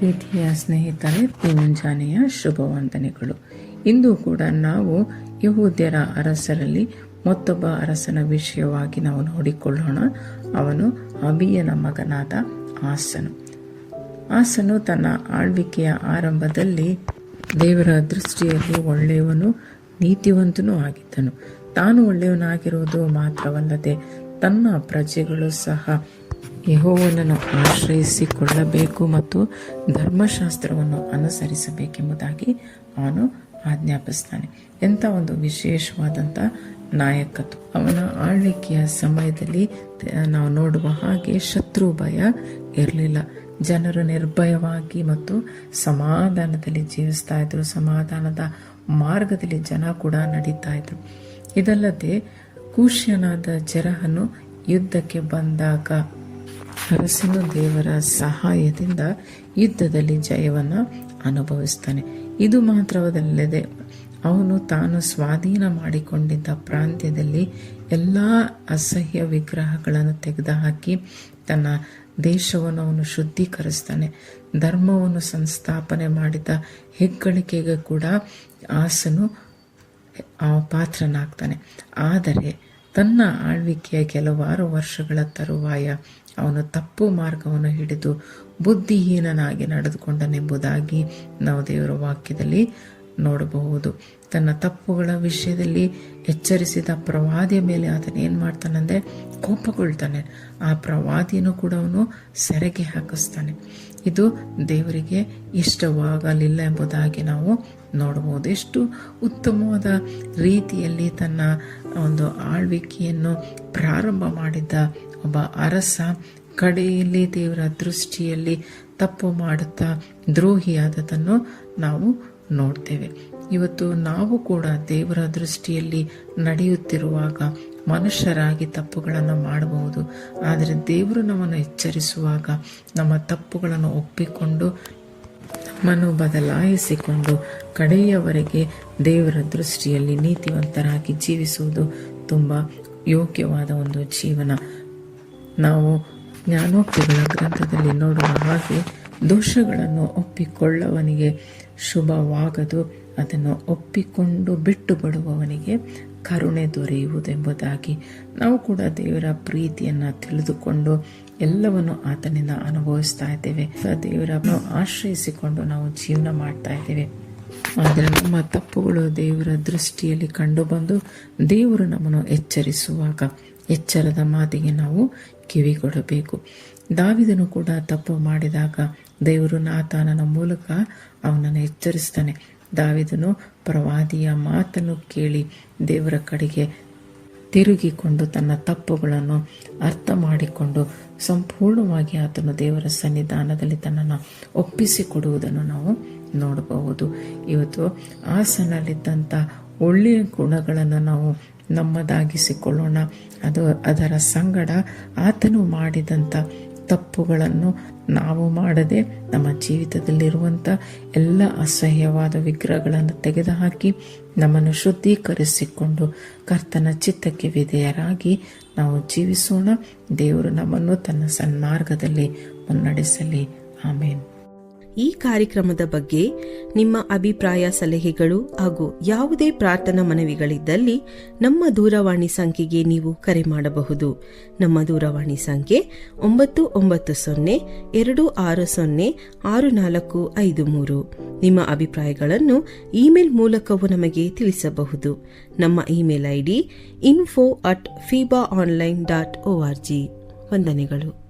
ಪ್ರೀತಿಯ ಸ್ನೇಹಿತರೆ, ಮುಂಜಾನೆಯ ಶುಭವಂದನೆಗಳು. ಇಂದು ಕೂಡ ನಾವು ಯಹೂದ್ಯರ ಅರಸರಲ್ಲಿ ಮತ್ತೊಬ್ಬ ಅರಸನ ವಿಷಯವಾಗಿ ನಾವು ನೋಡಿಕೊಳ್ಳೋಣ. ಅವನು ಅಬೀಯನ ಮಗನಾದ ಆಸನು. ಆಸನು ತನ್ನ ಆಳ್ವಿಕೆಯ ಆರಂಭದಲ್ಲಿ ದೇವರ ದೃಷ್ಟಿಯಲ್ಲಿ ಒಳ್ಳೆಯವನು, ನೀತಿವಂತನೂ ಆಗಿದ್ದನು. ತಾನು ಒಳ್ಳೆಯವನಾಗಿರುವುದು ಮಾತ್ರವಲ್ಲದೆ ತನ್ನ ಪ್ರಜೆಗಳು ಸಹ ಯೆಹೋವನನ್ನು ಆಶ್ರಯಿಸಿಕೊಳ್ಳಬೇಕು ಮತ್ತು ಧರ್ಮಶಾಸ್ತ್ರವನ್ನು ಅನುಸರಿಸಬೇಕೆಂಬುದಾಗಿ ಅವನು ಆಜ್ಞಾಪಿಸ್ತಾನೆ. ಎಂಥ ಒಂದು ವಿಶೇಷವಾದಂಥ ನಾಯಕತ್ವ. ಅವನ ಆಳ್ವಿಕೆಯ ಸಮಯದಲ್ಲಿ ನಾವು ನೋಡುವ ಹಾಗೆ ಶತ್ರು ಭಯ ಇರಲಿಲ್ಲ. ಜನರು ನಿರ್ಭಯವಾಗಿ ಮತ್ತು ಸಮಾಧಾನದಲ್ಲಿ ಜೀವಿಸ್ತಾ ಇದ್ರು. ಸಮಾಧಾನದ ಮಾರ್ಗದಲ್ಲಿ ಜನ ಕೂಡ ನಡೀತಾ ಇದ್ರು. ಇದಲ್ಲದೆ ಕೂಶ್ಯನಾದ ಜೆರಹನು ಯುದ್ಧಕ್ಕೆ ಬಂದಾಗ ಅರಸನು ದೇವರ ಸಹಾಯದಿಂದ ಯುದ್ಧದಲ್ಲಿ ಜಯವನ್ನು ಅನುಭವಿಸ್ತಾನೆ. ಇದು ಮಾತ್ರವಲ್ಲದೆ ಅವನು ತಾನು ಸ್ವಾಧೀನ ಮಾಡಿಕೊಂಡಿದ್ದ ಪ್ರಾಂತ್ಯದಲ್ಲಿ ಎಲ್ಲ ಅಸಹ್ಯ ವಿಗ್ರಹಗಳನ್ನು ತೆಗೆದುಹಾಕಿ ತನ್ನ ದೇಶವನ್ನು ಅವನು ಶುದ್ಧೀಕರಿಸ್ತಾನೆ. ಧರ್ಮವನ್ನು ಸಂಸ್ಥಾಪನೆ ಮಾಡಿದ ಹೆಗ್ಗಳಿಕೆಗೆ ಕೂಡ ಆಸನು ಪಾತ್ರನಾಗ್ತಾನೆ. ಆದರೆ ತನ್ನ ಆಳ್ವಿಕೆಯ ಕೆಲವಾರು ವರ್ಷಗಳ ತರುವಾಯ ಅವನು ತಪ್ಪು ಮಾರ್ಗವನ್ನು ಹಿಡಿದು ಬುದ್ಧಿಹೀನನಾಗಿ ನಡೆದುಕೊಂಡನೆಂಬುದಾಗಿ ನಾವು ದೇವರ ವಾಕ್ಯದಲ್ಲಿ ನೋಡಬಹುದು. ತನ್ನ ತಪ್ಪುಗಳ ವಿಷಯದಲ್ಲಿ ಎಚ್ಚರಿಸಿದ ಪ್ರವಾದಿಯ ಮೇಲೆ ಆತನ ಏನ್ ಮಾಡ್ತಾನಂದ್ರೆ ಕೋಪಗೊಳ್ತಾನೆ. ಆ ಪ್ರವಾದಿಯನ್ನು ಕೂಡ ಅವನು ಸೆರೆಗೆ ಹಾಕಿಸ್ತಾನೆ. ಇದು ದೇವರಿಗೆ ಇಷ್ಟವಾಗಲಿಲ್ಲ ಎಂಬುದಾಗಿ ನಾವು ನೋಡಬಹುದು. ಎಷ್ಟು ಉತ್ತಮವಾದ ರೀತಿಯಲ್ಲಿ ತನ್ನ ಒಂದು ಆಳ್ವಿಕೆಯನ್ನು ಪ್ರಾರಂಭ ಮಾಡಿದ್ದ ಒಬ್ಬ ಅರಸ ಕಡೆಯಲ್ಲಿ ದೇವರ ದೃಷ್ಟಿಯಲ್ಲಿ ತಪ್ಪು ಮಾಡುತ್ತಾ ದ್ರೋಹಿಯಾದದನ್ನು ನಾವು ನೋಡ್ತೇವೆ. ಇವತ್ತು ನಾವು ಕೂಡ ದೇವರ ದೃಷ್ಟಿಯಲ್ಲಿ ನಡೆಯುತ್ತಿರುವಾಗ ಮನುಷ್ಯರಾಗಿ ತಪ್ಪುಗಳನ್ನು ಮಾಡಬಹುದು. ಆದರೆ ದೇವರು ನಮ್ಮನ್ನು ಎಚ್ಚರಿಸುವಾಗ ನಮ್ಮ ತಪ್ಪುಗಳನ್ನು ಒಪ್ಪಿಕೊಂಡು ನಮ್ಮನ್ನು ಬದಲಾಯಿಸಿಕೊಂಡು ಕಡೆಯವರೆಗೆ ದೇವರ ದೃಷ್ಟಿಯಲ್ಲಿ ನೀತಿವಂತರಾಗಿ ಜೀವಿಸುವುದು ತುಂಬ ಯೋಗ್ಯವಾದ ಒಂದು ಜೀವನ. ನಾವು ಜ್ಞಾನೋಕ್ತಿಗಳ ಗ್ರಂಥದಲ್ಲಿ ನೋಡುವ ಹಾಗೆ ದೋಷಗಳನ್ನು ಒಪ್ಪಿಕೊಳ್ಳುವವನಿಗೆ ಶುಭವಾಗದು, ಅದನ್ನು ಒಪ್ಪಿಕೊಂಡು ಬಿಟ್ಟು ಬಿಡುವವನಿಗೆ ಕರುಣೆ ದೊರೆಯುವುದೆಂಬುದಾಗಿ ನಾವು ಕೂಡ ದೇವರ ಪ್ರೀತಿಯನ್ನು ತಿಳಿದುಕೊಂಡು ಎಲ್ಲವನ್ನು ಆತನಿಂದ ಅನುಭವಿಸ್ತಾ ಇದ್ದೇವೆ. ದೇವರನ್ನು ಆಶ್ರಯಿಸಿಕೊಂಡು ನಾವು ಜೀವನ ಮಾಡ್ತಾ ಇದ್ದೇವೆ. ಆದರೆ ನಮ್ಮ ತಪ್ಪುಗಳು ದೇವರ ದೃಷ್ಟಿಯಲ್ಲಿ ಕಂಡು ಬಂದು ದೇವರು ನಮ್ಮನ್ನು ಎಚ್ಚರಿಸುವಾಗ ಎಚ್ಚರದ ಮಾತಿಗೆ ನಾವು ಕಿವಿಗೊಡಬೇಕು. ದಾವೀದನು ಕೂಡ ತಪ್ಪು ಮಾಡಿದಾಗ ದೇವರು ನಾತಾನನ ಮೂಲಕ ಅವನನ್ನು ಎಚ್ಚರಿಸ್ತಾನೆ. ದಾವೀದನು ಪ್ರವಾದಿಯ ಮಾತನ್ನು ಕೇಳಿ ದೇವರ ಕಡೆಗೆ ತಿರುಗಿಕೊಂಡು ತನ್ನ ತಪ್ಪುಗಳನ್ನು ಅರ್ಥ ಮಾಡಿಕೊಂಡು ಸಂಪೂರ್ಣವಾಗಿ ಆತನು ದೇವರ ಸನ್ನಿಧಾನದಲ್ಲಿ ತನ್ನನ್ನು ಒಪ್ಪಿಸಿಕೊಡುವುದನ್ನು ನಾವು ನೋಡಬಹುದು. ಇವತ್ತು ಆಸನಲ್ಲಿದ್ದಂಥ ಒಳ್ಳೆಯ ಗುಣಗಳನ್ನು ನಾವು ನಮ್ಮದಾಗಿಸಿಕೊಳ್ಳೋಣ. ಅದರ ಸಂಗಡ ಆತನು ಮಾಡಿದಂಥ ತಪ್ಪುಗಳನ್ನು ನಾವು ಮಾಡದೆ ನಮ್ಮ ಜೀವಿತದಲ್ಲಿರುವಂಥ ಎಲ್ಲ ಅಸಹ್ಯವಾದ ವಿಗ್ರಹಗಳನ್ನು ತೆಗೆದುಹಾಕಿ ನಮ್ಮನ್ನು ಶುದ್ಧೀಕರಿಸಿಕೊಂಡು ಕರ್ತನ ಚಿತ್ತಕ್ಕೆ ವಿಧೇಯರಾಗಿ ನಾವು ಜೀವಿಸೋಣ. ದೇವರು ನಮ್ಮನ್ನು ತನ್ನ ಸನ್ಮಾರ್ಗದಲ್ಲಿ ಮುನ್ನಡೆಸಲಿ. ಆಮೇನ್. ಈ ಕಾರ್ಯಕ್ರಮದ ಬಗ್ಗೆ ನಿಮ್ಮ ಅಭಿಪ್ರಾಯ, ಸಲಹೆಗಳು ಹಾಗೂ ಯಾವುದೇ ಪ್ರಾರ್ಥನಾ ಮನವಿಗಳಿದ್ದಲ್ಲಿ ನಮ್ಮ ದೂರವಾಣಿ ಸಂಖ್ಯೆಗೆ ನೀವು ಕರೆ ಮಾಡಬಹುದು. ನಮ್ಮ ದೂರವಾಣಿ ಸಂಖ್ಯೆ 996026065453. ನಿಮ್ಮ ಅಭಿಪ್ರಾಯಗಳನ್ನು ಇಮೇಲ್ ಮೂಲಕವೂ ನಮಗೆ ತಿಳಿಸಬಹುದು. ನಮ್ಮ ಇಮೇಲ್ ID info@fibaonline.org. ವಂದನೆಗಳು.